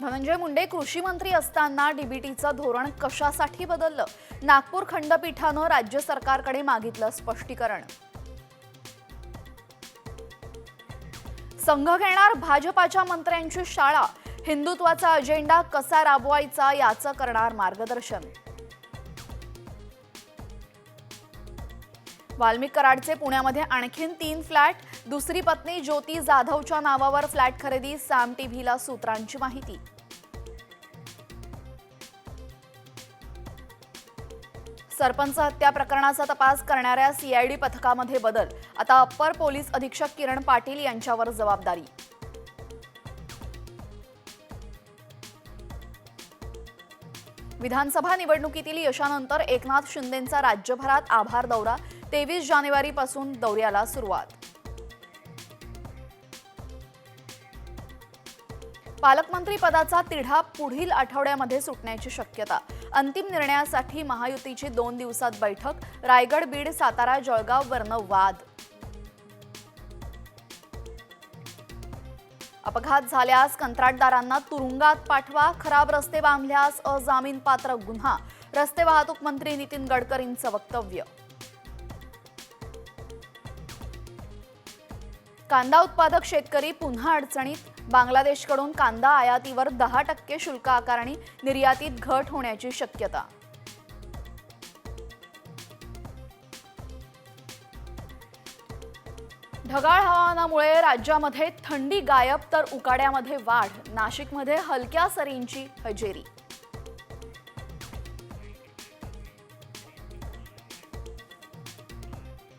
धनंजय मुंडे कृषी मंत्री असताना डीबीटीचं धोरण कशासाठी बदललं? नागपूर खंडपीठानं राज्य सरकारकडे मागितलं स्पष्टीकरण. संघ घेणार भाजपाच्या मंत्र्यांची शाळा, हिंदुत्वाचा अजेंडा कसा राबवायचा याचं करणार मार्गदर्शन. वाल्मिक कराडचे पुण्यामध्ये आणखीन 3 फ्लॅट, दुसरी पत्नी ज्योती जाधवच्या नावावर फ्लॅट खरेदी, साम टीव्हीला सूत्रांची माहिती. सरपंच हत्या प्रकरणाचा तपास करणाऱ्या सीआयडी पथकामध्ये बदल, आता अप्पर पोलीस अधीक्षक किरण पाटील यांच्यावर जबाबदारी. विधानसभा निवडणुकीतील यशानंतर एकनाथ शिंदेंचा राज्यभरात आभार दौरा, 23 जानेवारीपासून दौऱ्याला सुरुवात. पालकमंत्री पदाचा तिढा पुढील आठवड्यामध्ये सुटण्याची शक्यता. अंतिम निर्णयासाठी महायुतीची 2 दिवसात बैठक, रायगड, बीड, सातारा, जळगाववरनं वाद. अपघात झाल्यास कंत्राटदारांना तुरुंगात पाठवा, खराब रस्ते बांधल्यास अजामीनपात्र गुन्हा, रस्ते वाहतूक मंत्री नितीन गडकरींचं वक्तव्य. कांदा उत्पादक शेतकरी पुन्हा अडचणीत, बांगलादेशकडून कांदा आयातीवर 10% शुल्क आकारणी, निर्यातीत घट होण्याची शक्यता. ढगाळ हवामानामुळे राज्यामध्ये थंडी गायब तर उकाड्यामध्ये वाढ, नाशिकमध्ये हलक्या सरींची हजेरी.